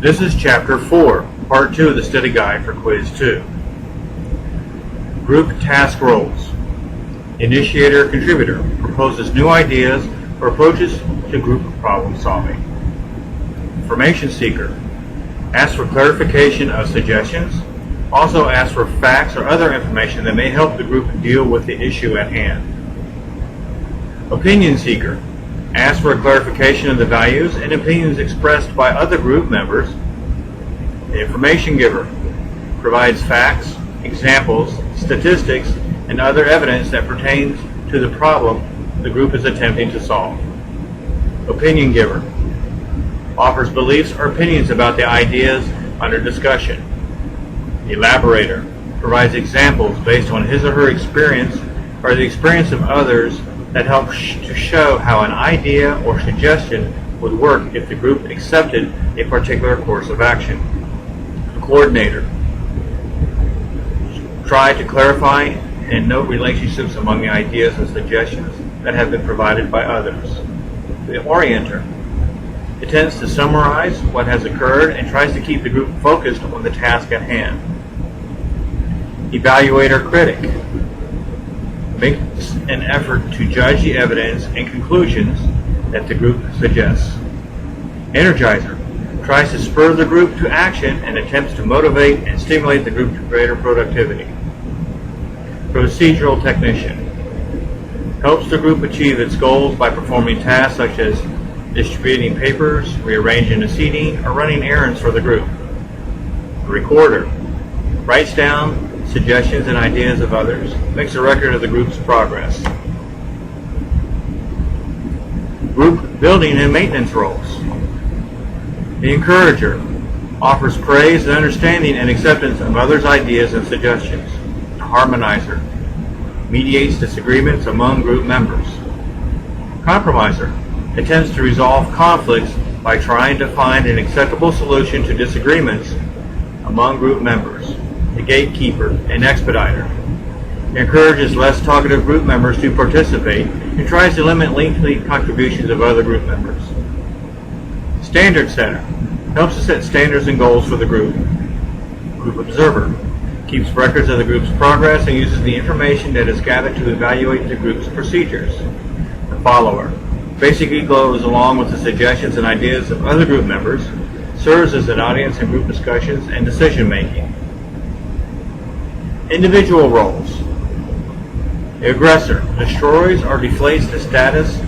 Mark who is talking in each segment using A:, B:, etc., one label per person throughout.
A: This is Chapter 4, Part 2 of the Study Guide for Quiz 2. Group Task Roles. Initiator-contributor proposes new ideas or approaches to group problem solving. Information seeker asks for clarification of suggestions, also asks for facts or other information that may help the group deal with the issue at hand. Opinion seeker asks for a clarification of the values and opinions expressed by other group members. The information giver provides facts, examples, statistics, and other evidence that pertains to the problem the group is attempting to solve. Opinion giver offers beliefs or opinions about the ideas under discussion. The elaborator provides examples based on his or her experience or the experience of others that help to show how an idea or suggestion would work if the group accepted a particular course of action. The coordinator try to clarify and note relationships among the ideas and suggestions that have been provided by others. The orienter attempts to summarize what has occurred and tries to keep the group focused on the task at hand. Evaluator critic makes an effort to judge the evidence and conclusions that the group suggests. Energizer tries to spur the group to action and attempts to motivate and stimulate the group to greater productivity. Procedural technician helps the group achieve its goals by performing tasks such as distributing papers, rearranging the seating, or running errands for the group. The recorder writes down suggestions and ideas of others, makes a record of the group's progress. Group building and maintenance roles. The encourager offers praise and understanding and acceptance of others' ideas and suggestions. The harmonizer mediates disagreements among group members. Compromiser attempts to resolve conflicts by trying to find an acceptable solution to disagreements among group members. The gatekeeper and expediter encourages less talkative group members to participate and tries to limit lengthy contributions of other group members. Standard setter helps to set standards and goals for the group. Group observer keeps records of the group's progress and uses the information that is gathered to evaluate the group's procedures. The follower basically goes along with the suggestions and ideas of other group members, serves as an audience in group discussions and decision making. Individual roles. The aggressor destroys or deflates the status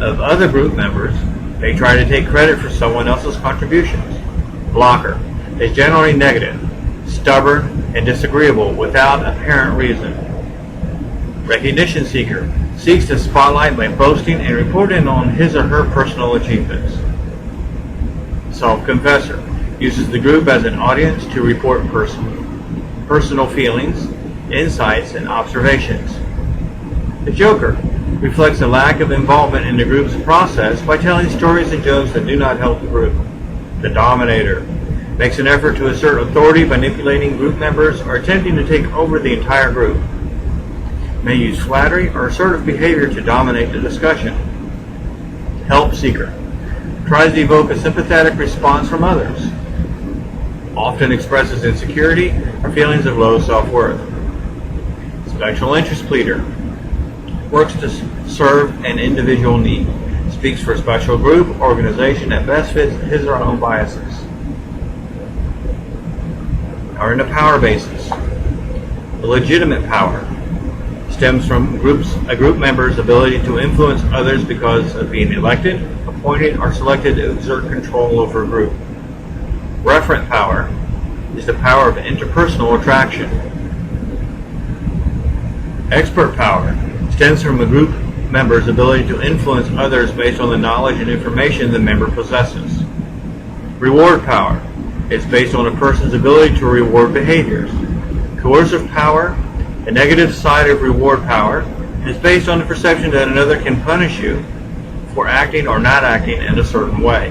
A: of other group members. They try to take credit for someone else's contributions. Blocker is generally negative, stubborn, and disagreeable without apparent reason. Recognition seeker seeks the spotlight by boasting and reporting on his or her personal achievements. Self-confessor uses the group as an audience to report personal feelings, insights, and observations. The joker reflects a lack of involvement in the group's process by telling stories and jokes that do not help the group. The dominator makes an effort to assert authority, manipulating group members or attempting to take over the entire group. May use flattery or assertive behavior to dominate the discussion. Help seeker tries to evoke a sympathetic response from others. Often expresses insecurity or feelings of low self-worth. Special interest pleader works to serve an individual need, speaks for a special group, organization that best fits his or her own biases. Are in the power basis. The legitimate power stems from a group member's ability to influence others because of being elected, appointed, or selected to exert control over a group. Referent power is the power of interpersonal attraction. Expert power stems from a group member's ability to influence others based on the knowledge and information the member possesses. Reward power is based on a person's ability to reward behaviors. Coercive power, the negative side of reward power, is based on the perception that another can punish you for acting or not acting in a certain way.